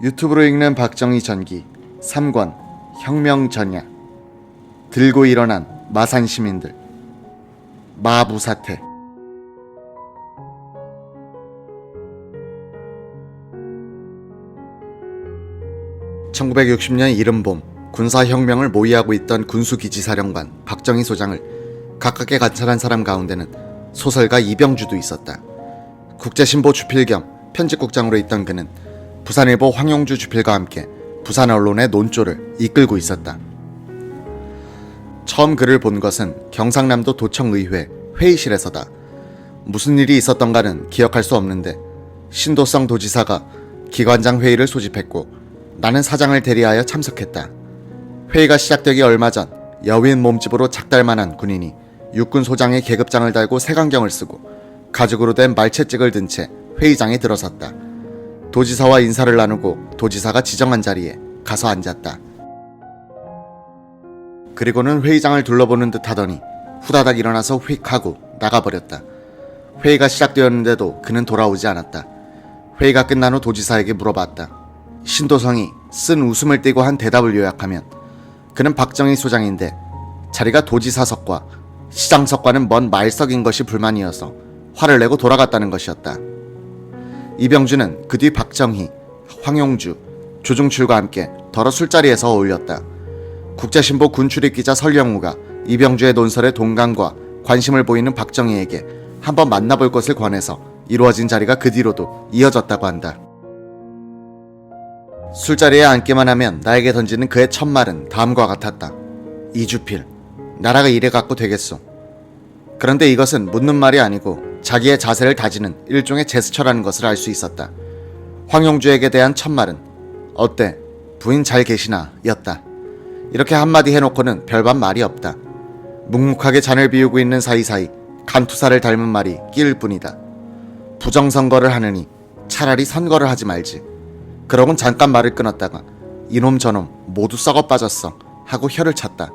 유튜브로 읽는 박정희 전기 3권 혁명 전야. 들고 일어난 마산 시민들. 마부 사태. (1960년) 이른봄 군사혁명을 모의하고 있던 군수기지사령관 박정희 소장을 가깝게 관찰한 사람 가운데는 소설가 이병주도 있었다. 국제신보 주필 겸 편집국장으로 있던 그는 부산일보 황용주 주필과 함께 부산 언론의 논조를 이끌고 있었다. 처음 그를 본 것은 경상남도 도청의회 회의실에서다. 무슨 일이 있었던가는 기억할 수 없는데 신도성 도지사가 기관장 회의를 소집했고 나는 사장을 대리하여 참석했다. 회의가 시작되기 얼마 전 여윈 몸집으로 작달만한 군인이 육군 소장의 계급장을 달고 색안경을 쓰고 가죽으로 된 말채찍을 든 채 회의장에 들어섰다. 도지사와 인사를 나누고 도지사가 지정한 자리에 가서 앉았다. 그리고는 회의장을 둘러보는 듯 하더니 후다닥 일어나서 휙 하고 나가버렸다. 회의가 시작되었는데도 그는 돌아오지 않았다. 회의가 끝난 후 도지사에게 물어봤다. 신도성이 쓴 웃음을 띠고 한 대답을 요약하면 그는 박정희 소장인데 자리가 도지사석과 시장석과는 먼 말석인 것이 불만이어서 화를 내고 돌아갔다는 것이었다. 이병주는 그 뒤 박정희, 황용주, 조중출과 함께 더러 술자리에서 어울렸다. 국제신보 군출입기자 설영우가 이병주의 논설에 동감과 관심을 보이는 박정희에게 한번 만나볼 것을 권해서 이루어진 자리가 그 뒤로도 이어졌다고 한다. 술자리에 앉기만 하면 나에게 던지는 그의 첫 말은 다음과 같았다. 이주필, 나라가 이래 갖고 되겠소. 그런데 이것은 묻는 말이 아니고 자기의 자세를 다지는 일종의 제스처라는 것을 알 수 있었다. 황용주에게 대한 첫 말은 어때? 부인 잘 계시나? 였다. 이렇게 한마디 해놓고는 별반 말이 없다. 묵묵하게 잔을 비우고 있는 사이사이 간투사를 닮은 말이 끼일 뿐이다. 부정선거를 하느니 차라리 선거를 하지 말지. 그러곤 잠깐 말을 끊었다가 이놈 저놈 모두 썩어 빠졌어 하고 혀를 찼다.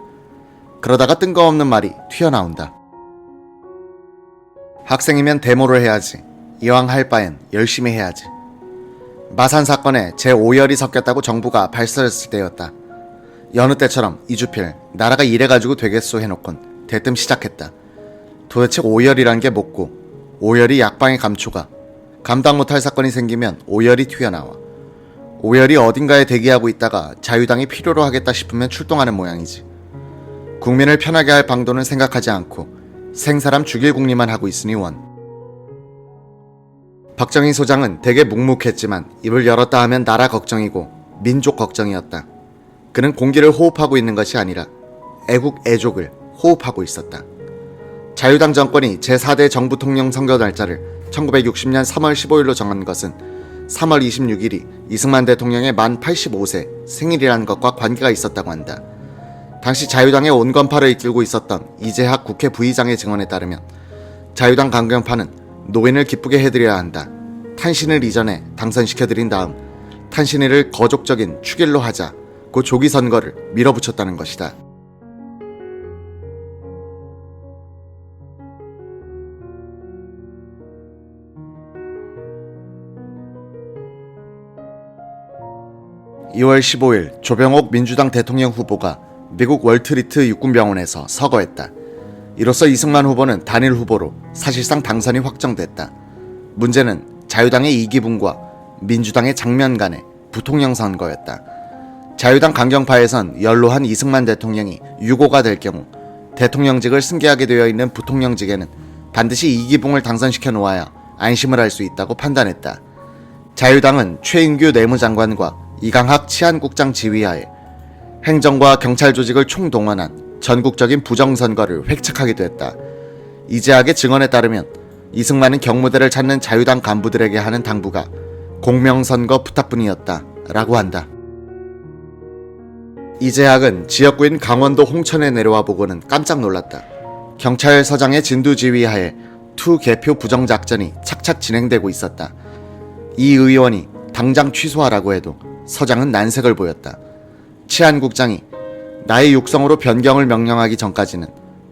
그러다가 뜬금없는 말이 튀어나온다. 학생이면 데모를 해야지. 이왕 할 바엔 열심히 해야지. 마산 사건에 제5열이 섞였다고 정부가 발설했을 때였다. 여느 때처럼 이주필 나라가 이래가지고 되겠소 해놓곤 대뜸 시작했다. 도대체 5열이란 게 뭐고 5열이 약방의 감초가 감당 못할 사건이 생기면 5열이 튀어나와 5열이 어딘가에 대기하고 있다가 자유당이 필요로 하겠다 싶으면 출동하는 모양이지. 국민을 편하게 할 방도는 생각하지 않고 생사람 죽일 궁리만 하고 있으니 원. 박정희 소장은 되게 묵묵했지만 입을 열었다 하면 나라 걱정이고 민족 걱정이었다. 그는 공기를 호흡하고 있는 것이 아니라 애국 애족을 호흡하고 있었다. 자유당 정권이 제4대 정부 통령 선거 날짜를 1960년 3월 15일로 정한 것은 3월 26일이 이승만 대통령의 만 85세 생일이라는 것과 관계가 있었다고 한다. 당시 자유당의 온건파를 이끌고 있었던 이재학 국회 부의장의 증언에 따르면 자유당 강경파는 노인을 기쁘게 해드려야 한다. 탄신을 이전에 당선시켜드린 다음 탄신일을 거족적인 축일로 하자. 고 조기 선거를 밀어붙였다는 것이다. (2월 15일) 조병옥 민주당 대통령 후보가 미국 월트리트 육군병원에서 서거했다. 이로써 이승만 후보는 단일 후보로 사실상 당선이 확정됐다. 문제는 자유당의 이기붕과 민주당의 장면 간의 부통령 선거였다. 자유당 강경파에선 연로한 이승만 대통령이 유고가 될 경우 대통령직을 승계하게 되어 있는 부통령직에는 반드시 이기붕을 당선시켜 놓아야 안심을 할 수 있다고 판단했다. 자유당은 최인규 내무장관과 이강학 치안국장 지휘하에 행정과 경찰 조직을 총동원한 전국적인 부정선거를 획책하기도 했다. 이재학의 증언에 따르면 이승만은 경무대를 찾는 자유당 간부들에게 하는 당부가 공명선거 부탁뿐이었다 라고 한다. 이재학은 지역구인 강원도 홍천에 내려와 보고는 깜짝 놀랐다. 경찰서장의 진두지휘하에 투 개표 부정작전이 착착 진행되고 있었다. 이 의원이 당장 취소하라고 해도 서장은 난색을 보였다. 치안국장이 나의 육성으로 변경을 명령하기 전까지는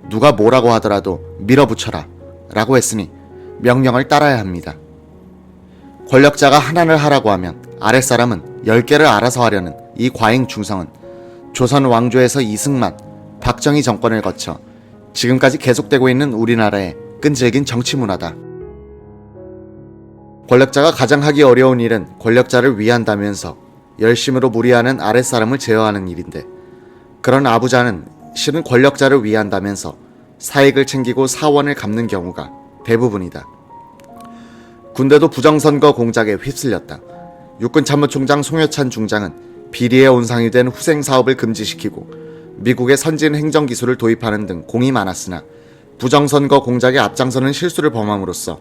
누가 뭐라고 하더라도 밀어붙여라 라고 했으니 명령을 따라야 합니다. 권력자가 하나를 하라고 하면 아랫사람은 10개를 알아서 하려는 이 과잉 충성은 조선 왕조에서 이승만, 박정희 정권을 거쳐 지금까지 계속되고 있는 우리나라의 끈질긴 정치 문화다. 권력자가 가장 하기 어려운 일은 권력자를 위한다면서 열심으로 무리하는 아랫사람을 제어하는 일인데, 그런 아부자는 실은 권력자를 위한다면서 사익을 챙기고 사원을 갚는 경우가 대부분이다. 군대도 부정선거 공작에 휩쓸렸다. 육군참모총장 송여찬 중장은 비리에 온상이 된 후생사업을 금지시키고 미국의 선진 행정기술을 도입하는 등 공이 많았으나 부정선거 공작에 앞장서는 실수를 범함으로써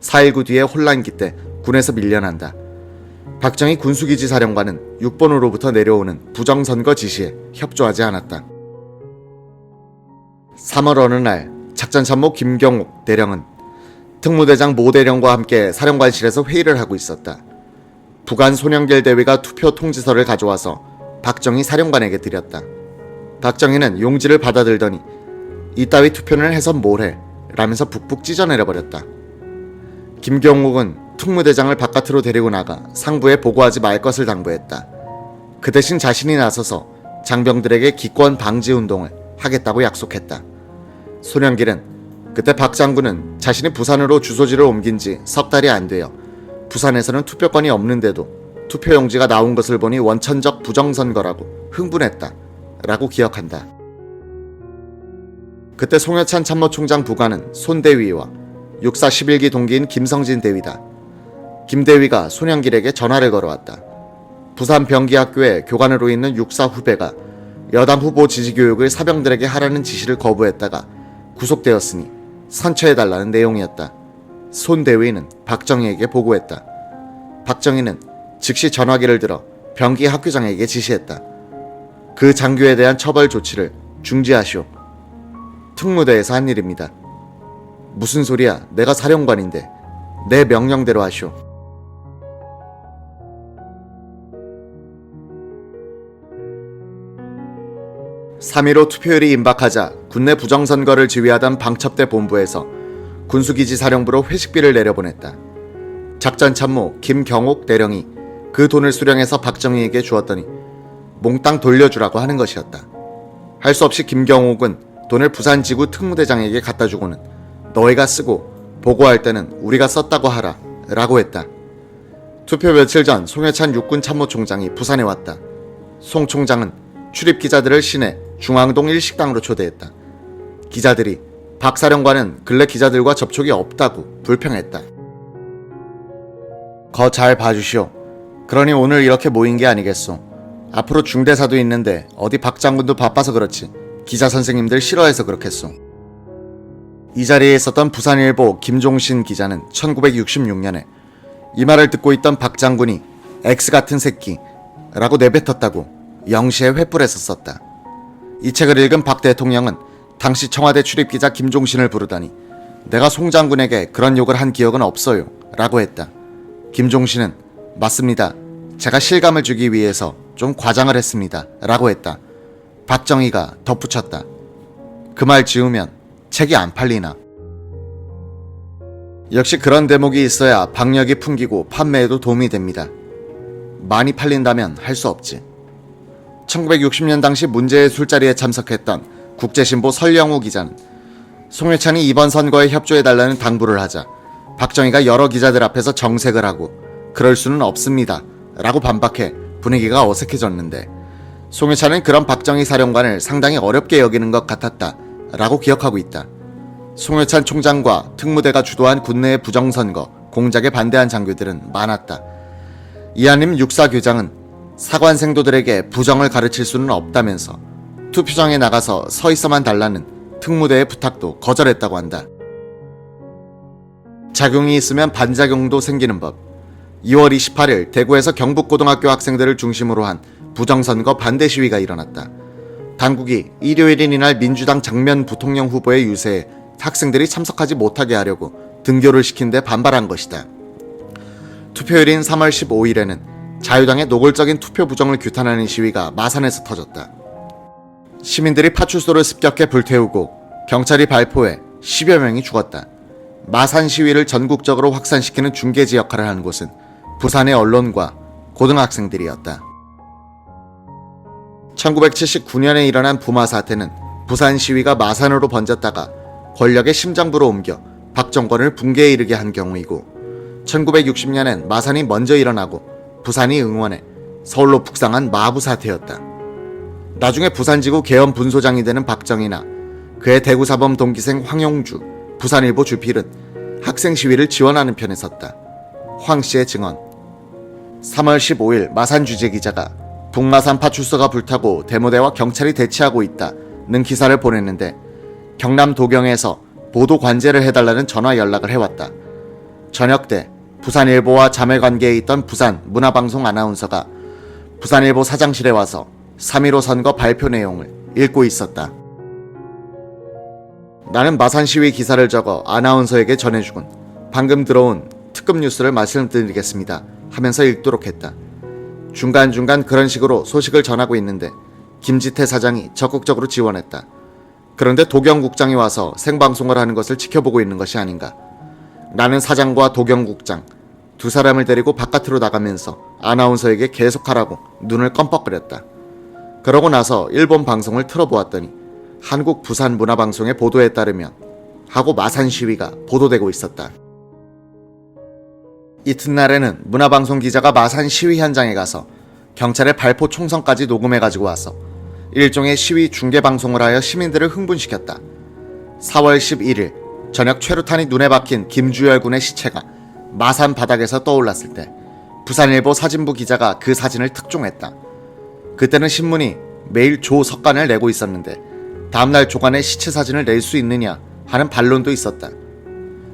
4.19 뒤의 혼란기 때 군에서 밀려난다. 박정희 군수기지 사령관은 육본으로부터 내려오는 부정선거 지시에 협조하지 않았다. 3월 어느 날 작전참모 김경옥 대령은 특무대장 모 대령과 함께 사령관실에서 회의를 하고 있었다. 부관 손영길 대위가 투표 통지서를 가져와서 박정희 사령관에게 드렸다. 박정희는 용지를 받아들더니 이따위 투표는 해서 뭘해? 라면서 북북 찢어내려버렸다. 김경옥은 특무대장을 바깥으로 데리고 나가 상부에 보고하지 말 것을 당부했다. 그 대신 자신이 나서서 장병들에게 기권 방지 운동을 하겠다고 약속했다. 손영길은 그때 박 장군은 자신이 부산으로 주소지를 옮긴 지 석 달이 안 되어 부산에서는 투표권이 없는데도 투표용지가 나온 것을 보니 원천적 부정선거라고 흥분했다 라고 기억한다. 그때 송여찬 참모총장 부관은 손 대위와 육사 11기 동기인 김성진 대위다. 김 대위가 손영길에게 전화를 걸어왔다. 부산 병기학교에 교관으로 있는 육사 후배가 여당 후보 지지교육을 사병들에게 하라는 지시를 거부했다가 구속되었으니 선처해달라는 내용이었다. 손 대위는 박정희에게 보고했다. 박정희는 즉시 전화기를 들어 병기 학교장에게 지시했다. 그 장교에 대한 처벌 조치를 중지하시오. 특무대에서 한 일입니다. 무슨 소리야? 내가 사령관인데. 내 명령대로 하시오. (3.15) 투표율이 임박하자 군내 부정선거를 지휘하던 방첩대 본부에서 군수기지 사령부로 회식비를 내려보냈다. 작전참모 김경옥 대령이 그 돈을 수령해서 박정희에게 주었더니 몽땅 돌려주라고 하는 것이었다. 할 수 없이 김경옥은 돈을 부산지구 특무대장에게 갖다주고는 너희가 쓰고 보고할 때는 우리가 썼다고 하라 라고 했다. 투표 며칠 전 송여찬 육군참모총장이 부산에 왔다. 송 총장은 출입기자들을 시내 중앙동 일식당으로 초대했다. 기자들이 박 사령관은 근래 기자들과 접촉이 없다고 불평했다. 거 잘 봐주시오. 그러니 오늘 이렇게 모인 게 아니겠소. 앞으로 중대사도 있는데 어디 박 장군도 바빠서 그렇지 기자 선생님들 싫어해서 그렇겠소. 이 자리에 있었던 부산일보 김종신 기자는 1966년에 이 말을 듣고 있던 박 장군이 X같은 새끼 라고 내뱉었다고 영시에 횃불에서 썼다. 이 책을 읽은 박 대통령은 당시 청와대 출입기자 김종신을 부르더니 내가 송 장군에게 그런 욕을 한 기억은 없어요 라고 했다. 김종신은 맞습니다. 제가 실감을 주기 위해서 좀 과장을 했습니다 라고 했다. 박정희가 덧붙였다. 그 말 지우면 책이 안 팔리나. 역시 그런 대목이 있어야 박력이 풍기고 판매에도 도움이 됩니다. 많이 팔린다면 할 수 없지. 1960년 당시 문제의 술자리에 참석했던 국제신보 설영우 기자는 송여찬이 이번 선거에 협조해달라는 당부를 하자 박정희가 여러 기자들 앞에서 정색을 하고 그럴 수는 없습니다 라고 반박해 분위기가 어색해졌는데, 송여찬은 그런 박정희 사령관을 상당히 어렵게 여기는 것 같았다 라고 기억하고 있다. 송여찬 총장과 특무대가 주도한 군내의 부정선거 공작에 반대한 장교들은 많았다. 이한림 육사교장은 사관생도들에게 부정을 가르칠 수는 없다면서 투표장에 나가서 서 있어만 달라는 특무대의 부탁도 거절했다고 한다. 작용이 있으면 반작용도 생기는 법. 2월 28일 대구에서 경북고등학교 학생들을 중심으로 한 부정선거 반대 시위가 일어났다. 당국이 일요일인 이날 민주당 장면 부통령 후보의 유세에 학생들이 참석하지 못하게 하려고 등교를 시킨 데 반발한 것이다. 투표일인 3월 15일에는 자유당의 노골적인 투표 부정을 규탄하는 시위가 마산에서 터졌다. 시민들이 파출소를 습격해 불태우고 경찰이 발포해 10여 명이 죽었다. 마산 시위를 전국적으로 확산시키는 중계지 역할을 하는 곳은 부산의 언론과 고등학생들이었다. 1979년에 일어난 부마 사태는 부산 시위가 마산으로 번졌다가 권력의 심장부로 옮겨 박정권을 붕괴에 이르게 한 경우이고, 1960년엔 마산이 먼저 일어나고 부산이 응원해 서울로 북상한 마부 사태였다. 나중에 부산지구 계엄 분소장이 되는 박정희나 그의 대구사범 동기생 황용주, 부산일보 주필은 학생 시위를 지원하는 편에 섰다. 황 씨의 증언. 3월 15일 마산 취재기자가 북마산 파출소가 불타고 데모대와 경찰이 대치하고 있다는 기사를 보냈는데, 경남 도경에서 보도 관제를 해달라는 전화 연락을 해왔다. 저녁 때 부산일보와 자매관계에 있던 부산 문화방송 아나운서가 부산일보 사장실에 와서 3.15 선거 발표 내용을 읽고 있었다. 나는 마산 시위 기사를 적어 아나운서에게 전해주곤 방금 들어온 특급 뉴스를 말씀드리겠습니다 하면서 읽도록 했다. 중간중간 그런 식으로 소식을 전하고 있는데 김지태 사장이 적극적으로 지원했다. 그런데 도경국장이 와서 생방송을 하는 것을 지켜보고 있는 것이 아닌가. 나는 사장과 도경국장 두 사람을 데리고 바깥으로 나가면서 아나운서에게 계속하라고 눈을 껌뻑거렸다. 그러고 나서 일본 방송을 틀어보았더니 한국 부산 문화방송의 보도에 따르면 하고 마산 시위가 보도되고 있었다. 이튿날에는 문화방송 기자가 마산 시위 현장에 가서 경찰의 발포 총성까지 녹음해 가지고 와서 일종의 시위 중계 방송을 하여 시민들을 흥분시켰다. 4월 11일 저녁 최루탄이 눈에 박힌 김주열 군의 시체가 마산 바닥에서 떠올랐을 때 부산일보 사진부 기자가 그 사진을 특종했다. 그때는 신문이 매일 조석간을 내고 있었는데 다음날 조간에 시체 사진을 낼 수 있느냐 하는 반론도 있었다.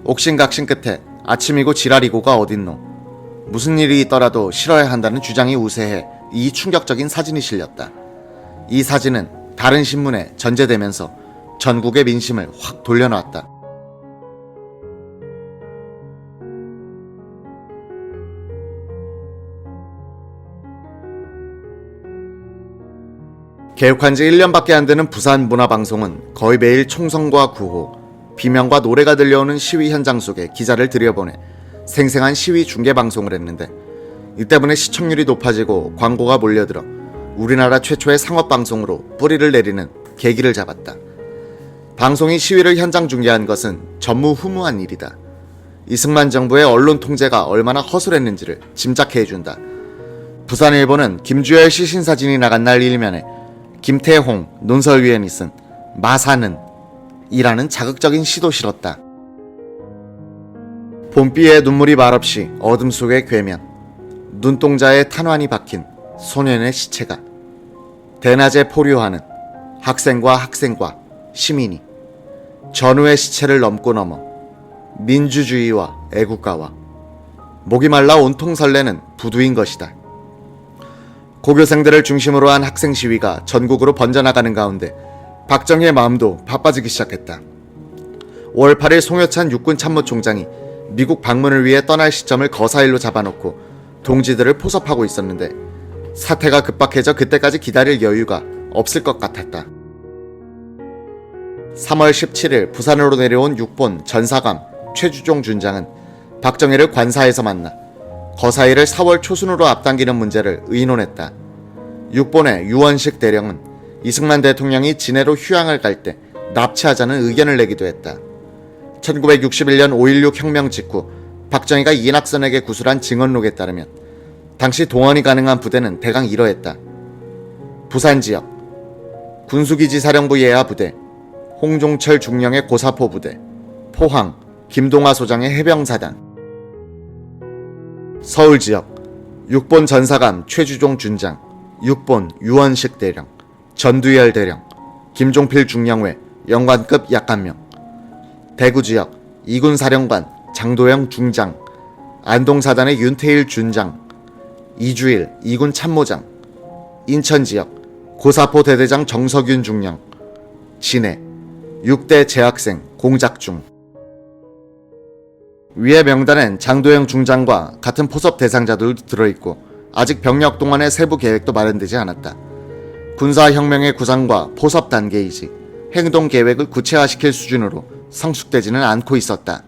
옥신각신 끝에 아침이고 지랄이고가 어딨노. 무슨 일이 있더라도 실어야 한다는 주장이 우세해 이 충격적인 사진이 실렸다. 이 사진은 다른 신문에 전제되면서 전국의 민심을 확 돌려놨다. 개육한 지 1년밖에 안 되는 부산 문화방송은 거의 매일 총성과 구호, 비명과 노래가 들려오는 시위 현장 속에 기자를 들여보내 생생한 시위 중계 방송을 했는데, 이 때문에 시청률이 높아지고 광고가 몰려들어 우리나라 최초의 상업방송으로 뿌리를 내리는 계기를 잡았다. 방송이 시위를 현장 중계한 것은 전무후무한 일이다. 이승만 정부의 언론 통제가 얼마나 허술했는지를 짐작해 해준다. 부산일보는 김주열 시신 사진이 나간 날 일면에 김태홍 논설위원이 쓴 마산은 이라는 자극적인 시도 실었다. 봄비에 눈물이 말없이 어둠 속에 괴면, 눈동자에 탄환이 박힌 소년의 시체가 대낮에 포효하는 학생과 시민이 전우의 시체를 넘고 넘어 민주주의와 애국가와 목이 말라 온통 설레는 부두인 것이다. 고교생들을 중심으로 한 학생 시위가 전국으로 번져나가는 가운데 박정희의 마음도 바빠지기 시작했다. 5월 8일 송여찬 육군 참모총장이 미국 방문을 위해 떠날 시점을 거사일로 잡아놓고 동지들을 포섭하고 있었는데 사태가 급박해져 그때까지 기다릴 여유가 없을 것 같았다. 3월 17일 부산으로 내려온 육본 전사감 최주종 준장은 박정희를 관사에서 만나 거사일을 4월 초순으로 앞당기는 문제를 의논했다. 육본의 유원식 대령은 이승만 대통령이 진해로 휴양을 갈 때 납치하자는 의견을 내기도 했다. 1961년 5.16 혁명 직후 박정희가 이낙선에게 구술한 증언록에 따르면 당시 동원이 가능한 부대는 대강 이러했다. 부산 지역 군수기지 사령부 예하 부대, 홍종철 중령의 고사포 부대, 포항 김동화 소장의 해병사단. 서울 지역 6본 전사감 최주종 준장, 6본 유원식 대령, 전두열 대령, 김종필 중령회 영관급 약관명. 대구 지역 2군 사령관 장도영 중장, 안동사단의 윤태일 준장, 이주일 2군 참모장. 인천 지역 고사포 대대장 정석윤 중령, 진해 6대 재학생 공작 중. 위의 명단엔 장도영 중장과 같은 포섭 대상자들도 들어있고 아직 병력 동원의 세부 계획도 마련되지 않았다. 군사혁명의 구상과 포섭 단계이지 행동 계획을 구체화시킬 수준으로 성숙되지는 않고 있었다.